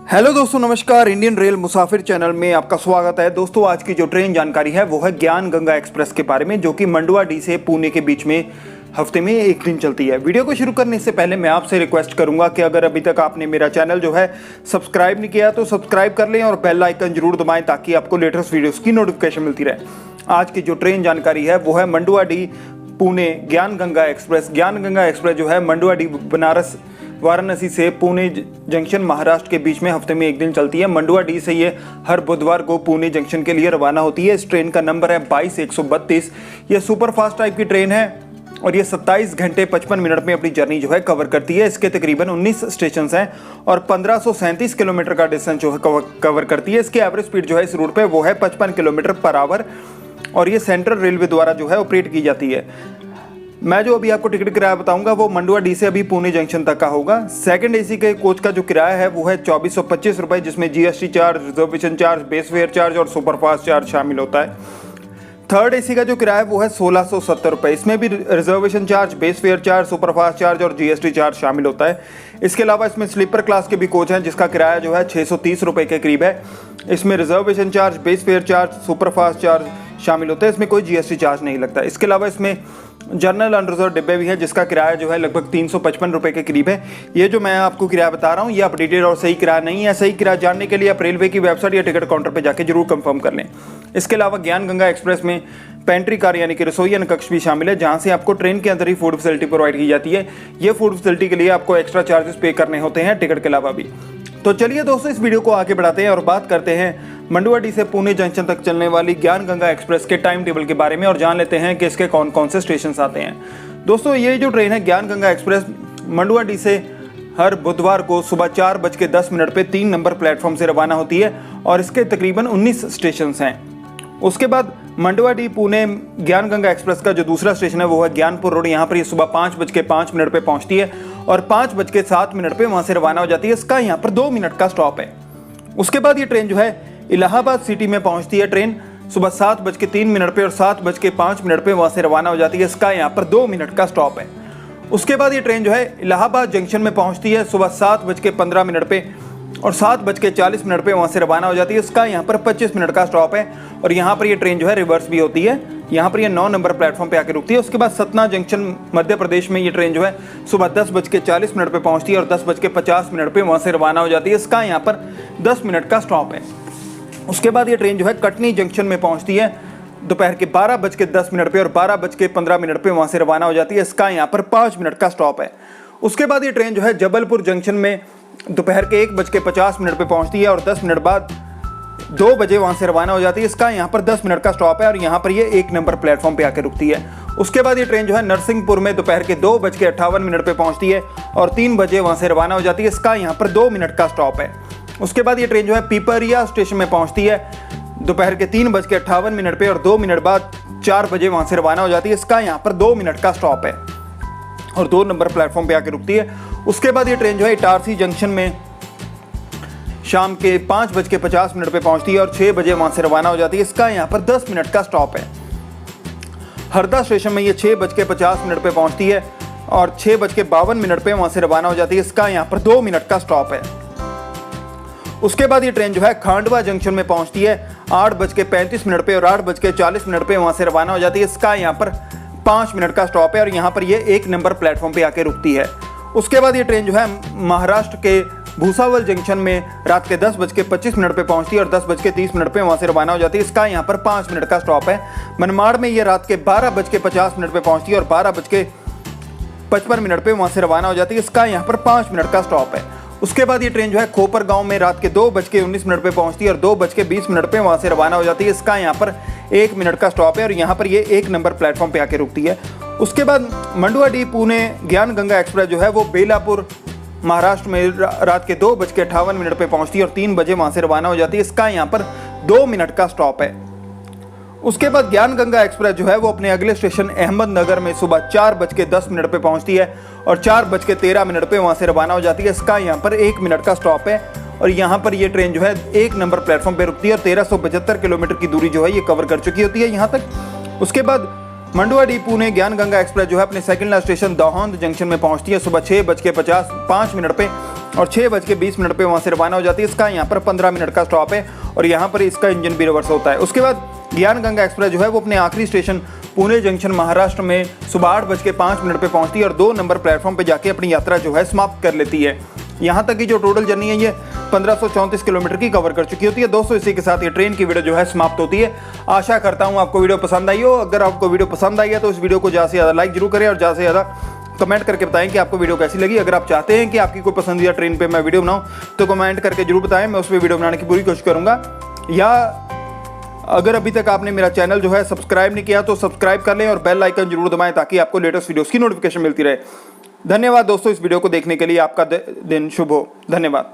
Hello दोस्तों, नमस्कार। Indian rail मुसाफिर channel में आपका स्वागत है। दोस्तों, आज की जो ट्रेन जानकारी है वो है ज्ञान गंगा एक्सप्रेस के बारे में, जो कि मंडुआडीह से पुणे के बीच में हफ्ते में एक दिन चलती है। वीडियो को शुरू करने से पहले मैं आपसे रिक्वेस्ट करूंगा कि अगर अभी तक आपने मेरा चैनल जो है सब्सक्राइब नहीं किया तो सब्सक्राइब कर लें और बेल आइकन जरूर दबाएं ताकि आपको लेटेस्ट वीडियोस की नोटिफिकेशन मिलती रहे। आज की जो ट्रेन जानकारी है वो है मंडुआडीह पुणे ज्ञान गंगा एक्सप्रेस। ज्ञान गंगा एक्सप्रेस जो है मंडुआडीह बनारस वाराणसी से पुणे जंक्शन महाराष्ट्र के बीच में हफ्ते में एक दिन चलती है। मंडुआडीह से ये हर बुधवार को पुणे जंक्शन के लिए रवाना होती है। इस ट्रेन का नंबर है 22-132। यह सुपर फास्ट टाइप की ट्रेन है और ये 27 घंटे 55 मिनट में अपनी जर्नी जो है कवर करती है। इसके तकरीबन 19 स्टेशन हैं और 1537 किलोमीटर का डिस्टेंस जो है कवर करती है। इसकी एवरेज स्पीड जो है इस रूट पे वो है 55 किलोमीटर पर आवर और ये सेंट्रल रेलवे द्वारा जो है ऑपरेट की जाती है। मैं जो अभी आपको टिकट किराया बताऊंगा वो मंडुआडीह से अभी पुणे जंक्शन तक का होगा। सेकंड एसी के कोच का जो किराया है वो है 2425 रुपये, जिसमें GST charge, reservation charge, base fare charge और सुपरफास्ट चार्ज शामिल होता है। थर्ड एसी का जो किराया है वो है 1670 रुपये। इसमें भी reservation charge, base fare charge, superfast charge और जीएसटी चार्ज शामिल होता है। इसके अलावा इसमें स्लीपर क्लास के भी कोच हैं जिसका किराया जो है 630 रुपये के करीब है। इसमें reservation charge, base fare charge, superfast charge शामिल होते हैं। इसमें कोई जीएसटी चार्ज नहीं लगता। इसके अलावा इसमें जनरल अनरिजर्व डिब्बे भी हैं जिसका किराया जो है लगभग 355 रुपये के करीब है। ये जो मैं आपको किराया बता रहा हूँ ये अपडेटेड और सही किराया नहीं है। सही किराया जानने के लिए आप रेलवे की वेबसाइट या टिकट काउंटर पर जाकर जरूर कंफर्म कर लें। इसके अलावा ज्ञान गंगा एक्सप्रेस में पेंट्री कार यानी कि रसोईयन कक्ष भी शामिल है, जहाँ से आपको ट्रेन के अंदर ही फूड फैसिलिटी प्रोवाइड की जाती है। ये फूड फैसिलिटी के लिए आपको एक्स्ट्रा चार्जेस पे करने होते हैं टिकट के अलावा भी। तो चलिए दोस्तों, इस वीडियो को आगे बढ़ाते हैं और बात करते हैं मंडुआडीह से पुणे जंक्शन तक चलने वाली ज्ञान गंगा एक्सप्रेस के टाइम टेबल के बारे में और जान लेते हैं कि इसके कौन कौन से स्टेशन आते हैं। दोस्तों, ये जो ट्रेन है ज्ञान गंगा एक्सप्रेस मंडुआडीह से हर बुधवार को सुबह 4:10 पे 3 नंबर प्लेटफॉर्म से रवाना होती है और इसके तकरीबन 19 स्टेशन हैं। उसके बाद मंडुआडीह पुणे ज्ञान गंगा एक्सप्रेस का जो दूसरा स्टेशन है वो है ज्ञानपुर रोड। यहाँ पर ये सुबह 5:05 पे पहुँचती है और 5:07 पे वहाँ से रवाना हो जाती है। इसका यहाँ पर 2 मिनट का स्टॉप है। उसके बाद ये ट्रेन जो है इलाहाबाद सिटी में पहुँचती है। ट्रेन सुबह 7:03 पे और 7:05 पे वहाँ से रवाना हो जाती है। इसका यहाँ पर 2 मिनट का स्टॉप है। उसके बाद ये ट्रेन जो है इलाहाबाद जंक्शन में पहुँचती है सुबह 7:15 पे और 7:40 पे वहाँ से रवाना हो जाती है। इसका यहाँ पर 25 मिनट का स्टॉप है और यहाँ पर ये ट्रेन जो है रिवर्स भी होती है। यहाँ पर ये 9 नंबर प्लेटफॉर्म पे आके रुकती है। उसके बाद सतना जंक्शन मध्य प्रदेश में ये ट्रेन जो है सुबह 10:40 पे पहुँचती है और 10:50 पे वहाँ से रवाना हो जाती है। इसका यहाँ पर 10 मिनट का स्टॉप है। उसके बाद ये ट्रेन जो है कटनी जंक्शन में पहुँचती है दोपहर के 12:10 पे और 12:15 पे वहाँ से रवाना हो जाती है। इसका यहाँ पर 5 मिनट का स्टॉप है। उसके बाद ये ट्रेन जो है जबलपुर जंक्शन में दोपहर के 1:50 पे पहुँचती है और 10 मिनट बाद 2 बजे वहाँ से रवाना हो जाती है। इसका यहाँ पर 10 मिनट का स्टॉप है और यहाँ पर ये 1 नंबर प्लेटफॉर्म पे आकर रुकती है। उसके बाद ये ट्रेन जो है नरसिंहपुर में दोपहर के 2:58 पे पहुँचती है और 3 बजे वहाँ से रवाना हो जाती है। इसका यहाँ पर 2 मिनट का स्टॉप है। उसके बाद ये ट्रेन जो है पीपरिया स्टेशन में पहुँचती है दोपहर के 3:58 पे और 2 मिनट बाद 4 बजे वहाँ से रवाना हो जाती है। इसका यहाँ पर 2 मिनट का स्टॉप है और 2 नंबर प्लेटफॉर्म पे आकर रुकती है। उसके बाद ये ट्रेन जो है इटारसी जंक्शन में शाम के 5:50 पे पहुँचती है और 6 बजे वहाँ से रवाना हो जाती है। इसका यहाँ पर 10 मिनट का स्टॉप है। हरदा स्टेशन में ये 6:50 पे पहुँचती है और 6:52 पे वहाँ से रवाना हो जाती है। इसका यहाँ पर 2 मिनट का स्टॉप है। उसके बाद ये ट्रेन जो है खांडवा जंक्शन में पहुँचती है 8:35 पे और 8:40 पे वहाँ से रवाना हो जाती है। इसका यहाँ पर 5 मिनट का स्टॉप है और यहाँ पर ये 1 नंबर प्लेटफॉर्म पे आके रुकती है। उसके बाद ये ट्रेन जो है महाराष्ट्र के भूसावल जंक्शन में रात के 10:25 पे पहुँचती है और 10:30 पे वहाँ से रवाना हो जाती है। इसका यहाँ पर 5 मिनट का स्टॉप है। मनमाड़ में ये रात के 12:50 पे पहुँचती है और 12:55 पे वहाँ से रवाना हो जाती है। इसका यहाँ पर 5 मिनट का स्टॉप है। उसके बाद ये ट्रेन जो है खोपर गांव में रात के 2:19 पे पहुँचती है और 2:20 पे वहाँ से रवाना हो जाती है। इसका यहाँ पर 1 मिनट का स्टॉप है और यहाँ पर ये 1 नंबर प्लेटफॉर्म पे आके रुकती है। उसके बाद मंडुआडीह पुणे ज्ञान गंगा एक्सप्रेस जो है वो बेलापुर महाराष्ट्र में रात के 2:58 पे पहुँचती है और 3 बजे वहाँ से रवाना हो जाती है। इसका यहाँ पर 2 मिनट का स्टॉप है। उसके बाद ज्ञान गंगा एक्सप्रेस जो है वो अपने अगले स्टेशन अहमदनगर में सुबह 4:10 पे पहुँचती है और 4:13 पे वहाँ से रवाना हो जाती है। इसका यहाँ पर 1 मिनट का स्टॉप है और यहाँ पर ये ट्रेन जो है 1 नंबर प्लेटफॉर्म पे रुकती है और 1375 किलोमीटर की दूरी जो है ये कवर कर चुकी होती है यहाँ तक। उसके बाद मंडुआडीह पुणे ज्ञान गंगा एक्सप्रेस जो है अपने second last station Dahod junction में पहुंचती है सुबह 6:55 पे और 6:20 पे वहाँ से रवाना हो जाती है। इसका यहाँ पर 15 मिनट का स्टॉप है और यहाँ पर इसका इंजन भी रिवर्स होता है। उसके बाद ज्ञान गंगा एक्सप्रेस जो है वो अपने आखिरी स्टेशन पुणे जंक्शन महाराष्ट्र में सुबह 8:05 पे पहुंचती है और 2 नंबर प्लेटफॉर्म पे जाके अपनी यात्रा जो है समाप्त कर लेती है। यहाँ तक की जो टोटल जर्नी है ये 1534 किलोमीटर की कवर कर चुकी होती है। दोस्तों इसी के साथ ये ट्रेन की वीडियो जो है समाप्त होती है। आशा करता हूँ आपको वीडियो पसंद आई हो। अगर आपको वीडियो पसंद आई है तो इस वीडियो को ज़्यादा से ज़्यादा लाइक जरूर करें और ज़्यादा से ज़्यादा कमेंट करके बताएं कि आपको वीडियो कैसी लगी। अगर आप चाहते हैं कि आपकी कोई पसंदीदा ट्रेन पे मैं वीडियो बनाऊं तो कमेंट करके जरूर बताएं, मैं उस पर वीडियो बनाने की पूरी कोशिश करूंगा। या अगर अभी तक आपने मेरा चैनल जो है सब्सक्राइब नहीं किया तो सब्सक्राइब कर लें और बेल आइकन जरूर दबाएं ताकि आपको लेटेस्ट वीडियोस की नोटिफिकेशन मिलती रहे। धन्यवाद दोस्तों इस वीडियो को देखने के लिए। आपका दिन शुभ हो। धन्यवाद।